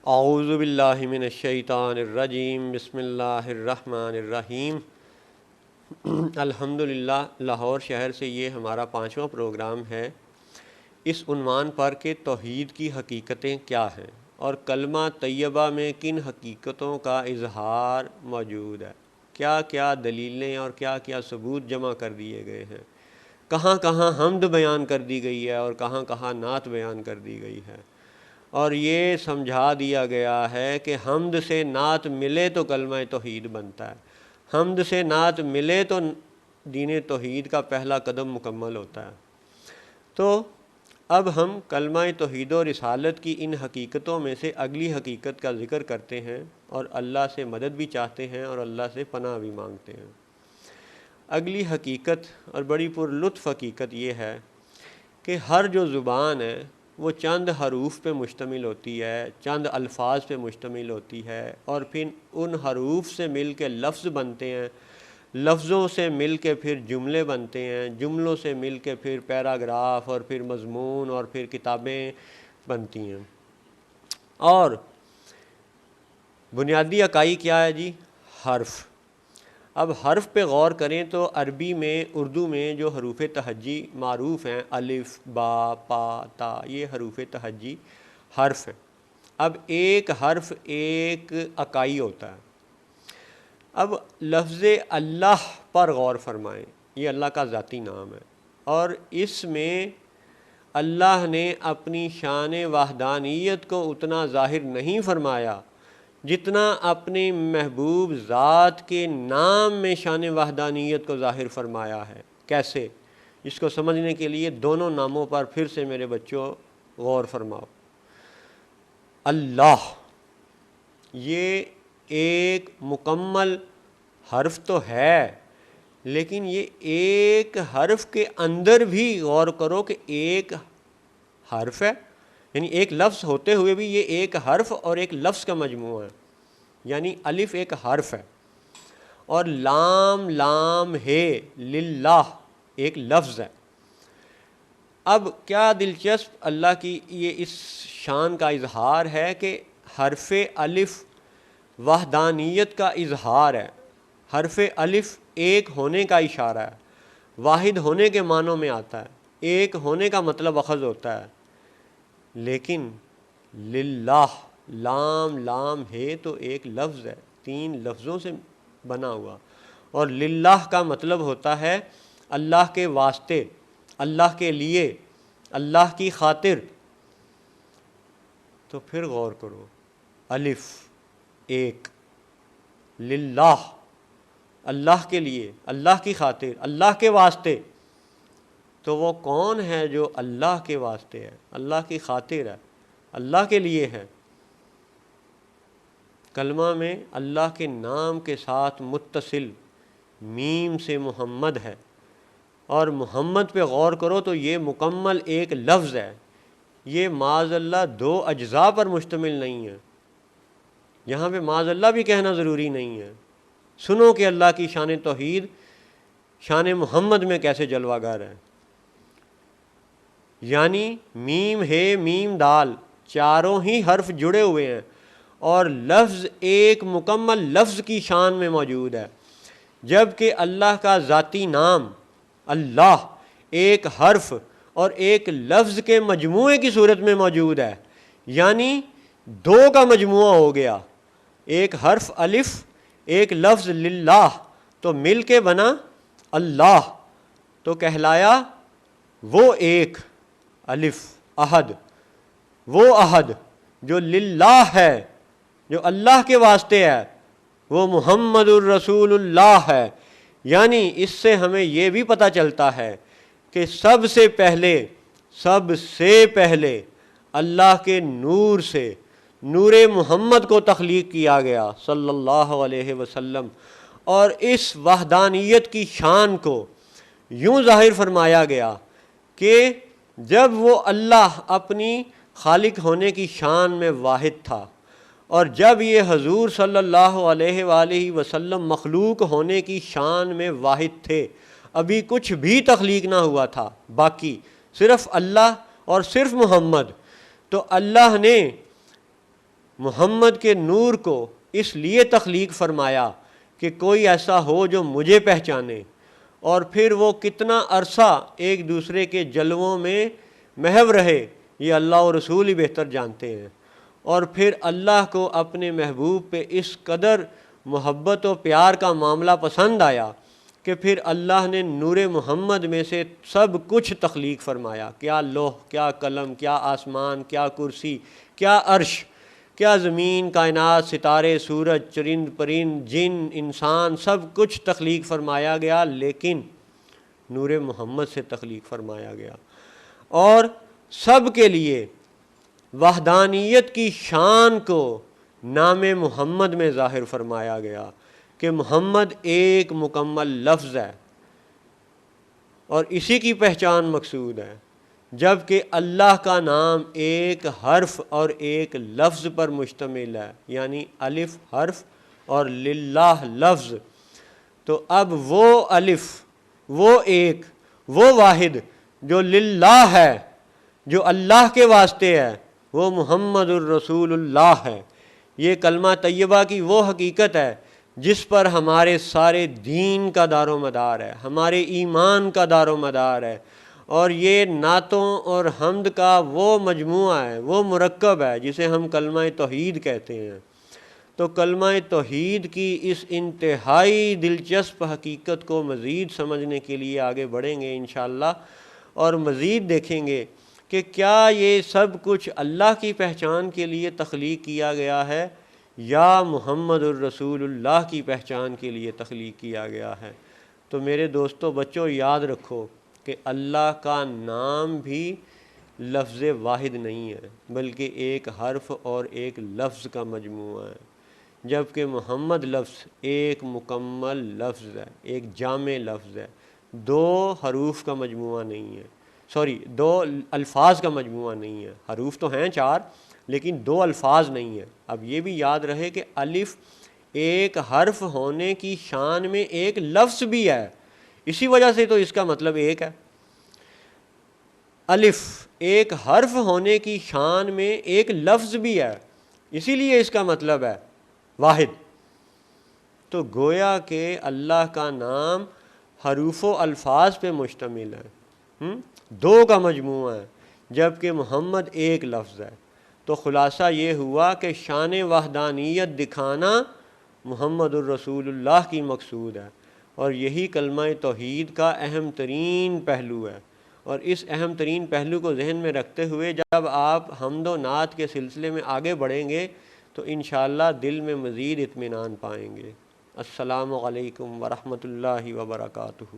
اعوذ باللہ من الشیطان الرجیم، بسم اللہ الرحمن الرحیم۔ الحمدللہ، لاہور شہر سے یہ ہمارا 5واں پروگرام ہے اس عنوان پر کہ توحید کی حقیقتیں کیا ہیں اور کلمہ طیبہ میں کن حقیقتوں کا اظہار موجود ہے، کیا کیا دلیلیں اور کیا کیا ثبوت جمع کر دیے گئے ہیں، کہاں کہاں حمد بیان کر دی گئی ہے اور کہاں کہاں نعت بیان کر دی گئی ہے، اور یہ سمجھا دیا گیا ہے کہ حمد سے نعت ملے تو کلمہ توحید بنتا ہے، حمد سے نعت ملے تو دین توحید کا پہلا قدم مکمل ہوتا ہے۔ تو اب ہم کلمہ توحید و رسالت کی ان حقیقتوں میں سے اگلی حقیقت کا ذکر کرتے ہیں اور اللہ سے مدد بھی چاہتے ہیں اور اللہ سے پناہ بھی مانگتے ہیں۔ اگلی حقیقت اور بڑی پرلطف حقیقت یہ ہے کہ ہر جو زبان ہے وہ چند حروف پہ مشتمل ہوتی ہے، چند الفاظ پہ مشتمل ہوتی ہے، اور پھر ان حروف سے مل کے لفظ بنتے ہیں، لفظوں سے مل کے پھر جملے بنتے ہیں، جملوں سے مل کے پھر پیراگراف اور پھر مضمون اور پھر کتابیں بنتی ہیں۔ اور بنیادی اکائی کیا ہے جی؟ حرف۔ اب حرف پہ غور کریں تو عربی میں، اردو میں جو حروف تہجی معروف ہیں، الف، با، پا، تا، یہ حروف تہجی حرف ہیں۔ اب ایک حرف ایک اکائی ہوتا ہے۔ اب لفظ اللہ پر غور فرمائیں، یہ اللہ کا ذاتی نام ہے، اور اس میں اللہ نے اپنی شان وحدانیت کو اتنا ظاہر نہیں فرمایا جتنا اپنے محبوب ذات کے نام میں شان وحدانیت کو ظاہر فرمایا ہے۔ کیسے؟ اس کو سمجھنے کے لیے دونوں ناموں پر پھر سے میرے بچوں غور فرماؤ۔ اللہ، یہ ایک مکمل حرف تو ہے، لیکن یہ ایک حرف کے اندر بھی غور کرو کہ ایک حرف ہے، یعنی ایک لفظ ہوتے ہوئے بھی یہ ایک حرف اور ایک لفظ کا مجموعہ ہے۔ یعنی الف ایک حرف ہے اور لام لام ہے للہ ایک لفظ ہے۔ اب کیا دلچسپ اللہ کی یہ اس شان کا اظہار ہے کہ حرف الف وحدانیت کا اظہار ہے، حرف الف ایک ہونے کا اشارہ ہے، واحد ہونے کے معنوں میں آتا ہے، ایک ہونے کا مطلب اخذ ہوتا ہے، لیکن للہ لام لام ہے تو ایک لفظ ہے، تین لفظوں سے بنا ہوا، اور للہ کا مطلب ہوتا ہے اللہ کے واسطے، اللہ کے لیے، اللہ کی خاطر۔ تو پھر غور کرو، الف ایک، للہ اللہ کے لیے، اللہ کی خاطر، اللہ کے واسطے۔ تو وہ کون ہے جو اللہ کے واسطے ہے، اللہ کی خاطر ہے، اللہ کے لیے ہے؟ کلمہ میں اللہ کے نام کے ساتھ متصل میم سے محمد ہے، اور محمد پہ غور کرو تو یہ مکمل ایک لفظ ہے، یہ معاذ اللہ دو اجزاء پر مشتمل نہیں ہے۔ یہاں پہ معاذ اللہ بھی کہنا ضروری نہیں ہے۔ سنو کہ اللہ کی شان توحید شان محمد میں کیسے جلوہ گر ہے۔ یعنی میم ہے، میم دال، چاروں ہی حرف جڑے ہوئے ہیں اور لفظ ایک مکمل لفظ کی شان میں موجود ہے، جبکہ اللہ کا ذاتی نام اللہ ایک حرف اور ایک لفظ کے مجموعے کی صورت میں موجود ہے، یعنی دو کا مجموعہ ہو گیا، ایک حرف الف، ایک لفظ للہ، تو مل کے بنا اللہ، تو کہلایا وہ ایک الف احد، وہ احد جو للہ ہے، جو اللہ کے واسطے ہے، وہ محمد الرسول اللہ ہے۔ یعنی اس سے ہمیں یہ بھی پتہ چلتا ہے کہ سب سے پہلے اللہ کے نور سے نور محمد کو تخلیق کیا گیا صلی اللہ علیہ وسلم، اور اس وحدانیت کی شان کو یوں ظاہر فرمایا گیا کہ جب وہ اللہ اپنی خالق ہونے کی شان میں واحد تھا، اور جب یہ حضور صلی اللہ علیہ وآلہ وسلم مخلوق ہونے کی شان میں واحد تھے، ابھی کچھ بھی تخلیق نہ ہوا تھا، باقی صرف اللہ اور صرف محمد، تو اللہ نے محمد کے نور کو اس لیے تخلیق فرمایا کہ کوئی ایسا ہو جو مجھے پہچانے، اور پھر وہ کتنا عرصہ ایک دوسرے کے جلووں میں محو رہے یہ اللہ اور رسول ہی بہتر جانتے ہیں۔ اور پھر اللہ کو اپنے محبوب پہ اس قدر محبت و پیار کا معاملہ پسند آیا کہ پھر اللہ نے نور محمد میں سے سب کچھ تخلیق فرمایا، کیا لوح، کیا قلم، کیا آسمان، کیا کرسی، کیا عرش، کیا زمین، کائنات، ستارے، سورج، چرند پرند، جن، انسان، سب کچھ تخلیق فرمایا گیا، لیکن نور محمد سے تخلیق فرمایا گیا۔ اور سب کے لیے وحدانیت کی شان کو نام محمد میں ظاہر فرمایا گیا کہ محمد ایک مکمل لفظ ہے اور اسی کی پہچان مقصود ہے، جبکہ اللہ کا نام ایک حرف اور ایک لفظ پر مشتمل ہے، یعنی الف حرف اور للہ لفظ۔ تو اب وہ الف، وہ ایک، وہ واحد جو للہ ہے، جو اللہ کے واسطے ہے، وہ محمد الرسول اللہ ہے۔ یہ کلمہ طیبہ کی وہ حقیقت ہے جس پر ہمارے سارے دین کا دار و مدار ہے، ہمارے ایمان کا دار و مدار ہے، اور یہ نعتوں اور حمد کا وہ مجموعہ ہے، وہ مرکب ہے جسے ہم کلمہ توحید کہتے ہیں۔ تو کلمہ توحید کی اس انتہائی دلچسپ حقیقت کو مزید سمجھنے کے لیے آگے بڑھیں گے انشاءاللہ، اور مزید دیکھیں گے کہ کیا یہ سب کچھ اللہ کی پہچان کے لیے تخلیق کیا گیا ہے یا محمد الرسول اللہ کی پہچان کے لیے تخلیق کیا گیا ہے۔ تو میرے دوستو، بچوں، یاد رکھو کہ اللہ کا نام بھی لفظ واحد نہیں ہے، بلکہ ایک حرف اور ایک لفظ کا مجموعہ ہے، جبکہ محمد لفظ ایک مکمل لفظ ہے، ایک جامع لفظ ہے، دو حروف کا مجموعہ نہیں ہے، دو الفاظ کا مجموعہ نہیں ہے۔ حروف تو ہیں 4، لیکن 2 الفاظ نہیں ہیں۔ اب یہ بھی یاد رہے کہ الف ایک حرف ہونے کی شان میں ایک لفظ بھی ہے، اسی وجہ سے تو اس کا مطلب ایک ہے۔ الف ایک حرف ہونے کی شان میں ایک لفظ بھی ہے، اسی لیے اس کا مطلب ہے واحد۔ تو گویا کہ اللہ کا نام حروف و الفاظ پہ مشتمل ہے، 2 کا مجموعہ ہے، جبکہ محمد ایک لفظ ہے۔ تو خلاصہ یہ ہوا کہ شان وحدانیت دکھانا محمد الرسول اللہ کی مقصود ہے، اور یہی کلمہ توحید کا اہم ترین پہلو ہے۔ اور اس اہم ترین پہلو کو ذہن میں رکھتے ہوئے جب آپ حمد و نعت کے سلسلے میں آگے بڑھیں گے تو انشاءاللہ دل میں مزید اطمینان پائیں گے۔ السلام علیکم ورحمۃ اللہ وبرکاتہ۔